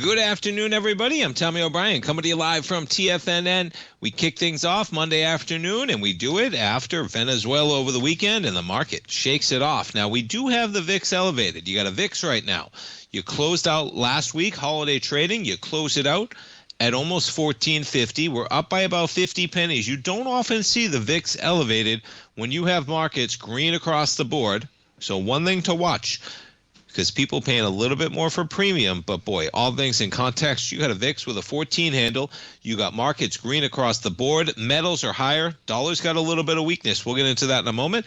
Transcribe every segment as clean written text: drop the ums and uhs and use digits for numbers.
Good afternoon, everybody. I'm Tommy O'Brien, coming to you live from TFNN. We kick things off Monday afternoon, and we do it after Venezuela over the weekend, and the market shakes it off. Now, we do have the VIX elevated. You got a VIX right now. You closed out last week, holiday trading. You closed it out at almost 1450. We're up by about 50 pennies. You don't often see the VIX elevated when you have markets green across the board. So one thing to watch, because people paying a little bit more for premium, but boy, all things in context, you got a VIX with a 14 handle, you got markets green across the board, metals are higher, dollar's got a little bit of weakness. We'll get into that in a moment.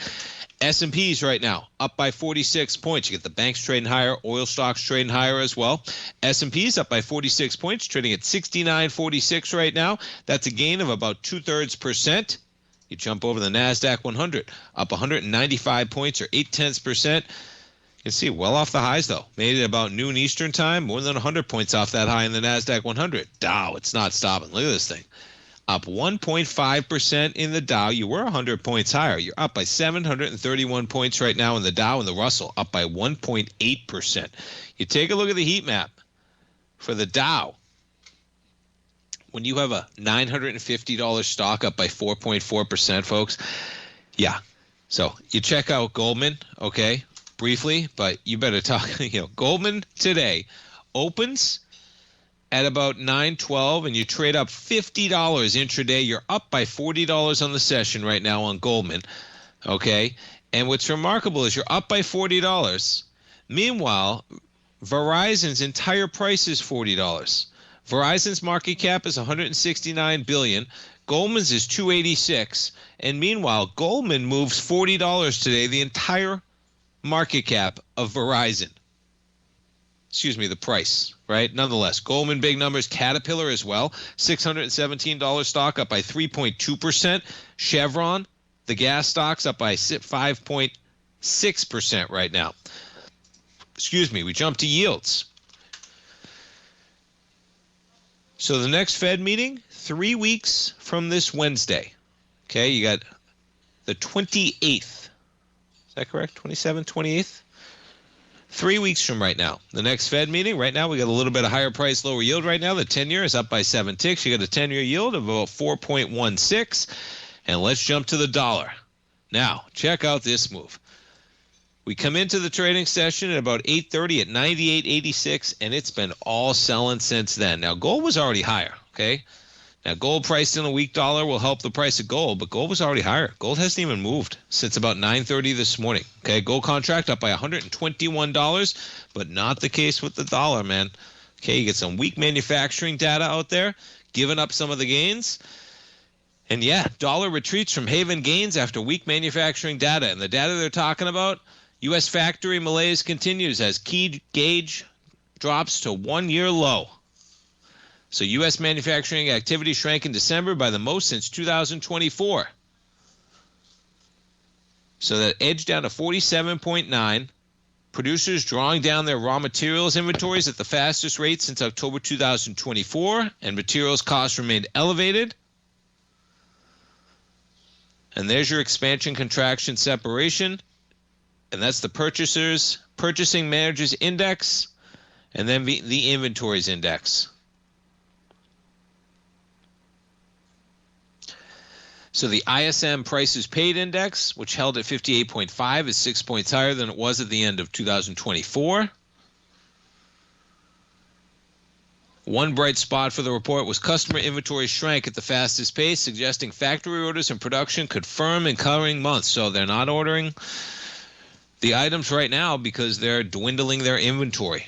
S&P's right now up by 46 points. You get the banks trading higher, oil stocks trading higher as well. S&P's up by 46 points, trading at 69.46 right now. That's a gain of about 2/3%. You jump over the NASDAQ 100, up 195 points or 0.8%. You can see well off the highs, though. Made it about noon Eastern time, more than 100 points off that high in the NASDAQ 100. Dow, it's not stopping. Look at this thing. Up 1.5% in the Dow. You were 100 points higher. You're up by 731 points right now in the Dow, and the Russell up by 1.8%. You take a look at the heat map for the Dow. When you have a $950 stock up by 4.4%, folks, yeah. So you check out Goldman, okay, briefly, but you better talk. Goldman today opens at about 912, and you trade up $50 intraday. You're up by $40 on the session right now on Goldman, okay? And what's remarkable is you're up by $40. Meanwhile, Verizon's entire price is $40. Verizon's market cap is $169 billion. Goldman's is $286, and meanwhile, Goldman moves $40 today. The entire market cap of Verizon. The price, right? Nonetheless, Goldman, big numbers. Caterpillar as well. $617 stock up by 3.2%. Chevron, the gas stocks, up by 5.6% right now. We jump to yields. So the next Fed meeting, 3 weeks from this Wednesday. Okay, you got the 28th. Is that correct? 27th, 28th? 3 weeks from right now. The next Fed meeting, right now we got a little bit of higher price, lower yield right now. The 10-year is up by 7 ticks. You got a 10-year yield of about 4.16. And let's jump to the dollar. Now, check out this move. We come into the trading session at about 8:30 at 98.86, and it's been all selling since then. Now, gold was already higher, okay? Now, gold priced in a weak dollar will help the price of gold, but gold was already higher. Gold hasn't even moved since about 9:30 this morning. Okay, gold contract up by $121, but not the case with the dollar, man. Okay, you get some weak manufacturing data out there, giving up some of the gains. And yeah, dollar retreats from haven gains after weak manufacturing data. And the data they're talking about, U.S. factory malaise continues as key gauge drops to 1-year low. So U.S. manufacturing activity shrank in December by the most since 2024. So that edged down to 47.9. Producers drawing down their raw materials inventories at the fastest rate since October 2024, and materials costs remained elevated. And there's your expansion, contraction, separation. And that's the purchasing managers index, and then the inventories index. So the ISM prices paid index, which held at 58.5, is 6 points higher than it was at the end of 2024. One bright spot for the report was customer inventory shrank at the fastest pace, suggesting factory orders and production could firm in coming months. So they're not ordering the items right now because they're dwindling their inventory.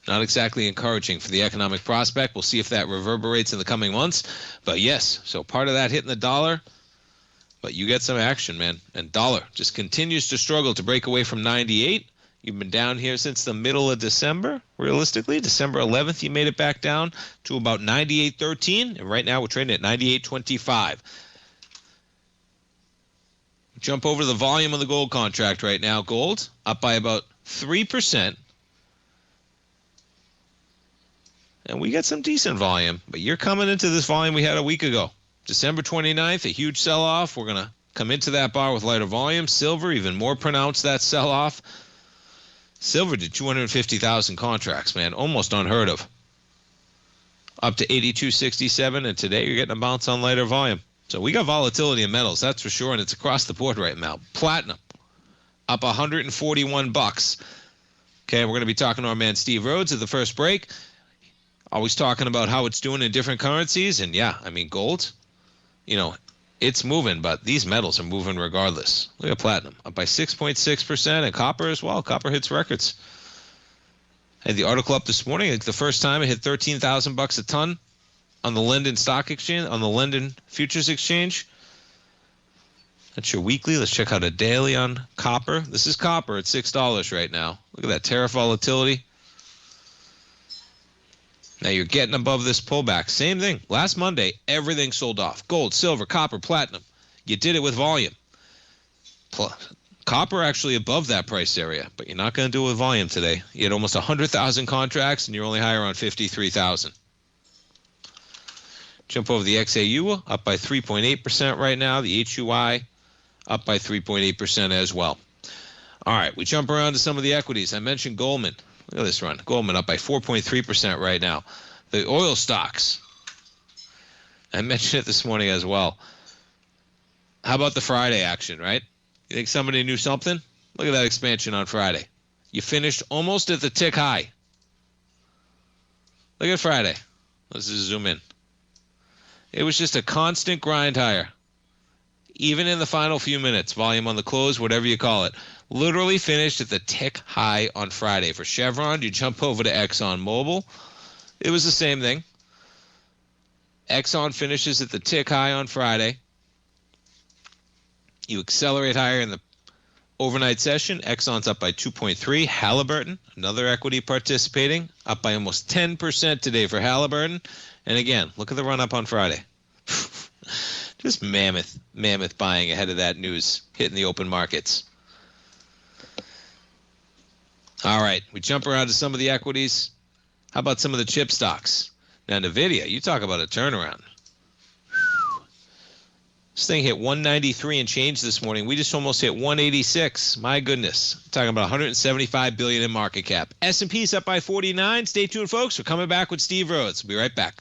Not exactly encouraging for the economic prospect. We'll see if that reverberates in the coming months. But yes, so part of that hitting the dollar, but you get some action, man. And dollar just continues to struggle to break away from 98. You've been down here since the middle of December, realistically. December 11th, you made it back down to about 98.13. And right now we're trading at 98.25. Jump over to the volume of the gold contract right now. Gold up by about 3%. And we got some decent volume, but you're coming into this volume we had a week ago. December 29th, a huge sell-off. We're going to come into that bar with lighter volume. Silver, even more pronounced, that sell-off. Silver did 250,000 contracts, man. Almost unheard of. up to 82.67, and today you're getting a bounce on lighter volume. So we got volatility in metals, that's for sure, and it's across the board right now. Platinum up $141. Okay, we're going to be talking to our man Steve Rhodes at the first break. Always talking about how it's doing in different currencies, and yeah, I mean gold, it's moving, but these metals are moving regardless. Look at platinum up by 6.6%, and copper as well. Copper hits records. I had the article up this morning. It's the first time it hit $13,000 a ton on the London Stock Exchange, on the London Futures Exchange. That's your weekly. Let's check out a daily on copper. This is copper at $6 right now. Look at that tariff volatility. Now you're getting above this pullback. Same thing. Last Monday, everything sold off. Gold, silver, copper, platinum. You did it with volume. Copper actually above that price area, but you're not going to do it with volume today. You had almost 100,000 contracts, and you're only higher on 53,000. Jump over the XAU, up by 3.8% right now. The HUI, up by 3.8% as well. All right, we jump around to some of the equities. I mentioned Goldman. Look at this run. Goldman up by 4.3% right now. The oil stocks, I mentioned it this morning as well. How about the Friday action, right? You think somebody knew something? Look at that expansion on Friday. You finished almost at the tick high. Look at Friday. Let's just zoom in. It was just a constant grind higher. Even in the final few minutes, volume on the close, whatever you call it. Literally finished at the tick high on Friday. For Chevron, you jump over to ExxonMobil. It was the same thing. Exxon finishes at the tick high on Friday. You accelerate higher in the overnight session. Exxon's up by 2.3. Halliburton, another equity participating, up by almost 10% today for Halliburton. And again, look at the run up on Friday. Just mammoth buying ahead of that news hitting the open markets. All right, we jump around to some of the equities. How about some of the chip stocks? Now, NVIDIA, you talk about a turnaround. This thing hit 193 and change this morning. We just almost hit 186. My goodness. I'm talking about 175 billion in market cap. S&P's up by 49. Stay tuned, folks. We're coming back with Steve Rhodes. We'll be right back.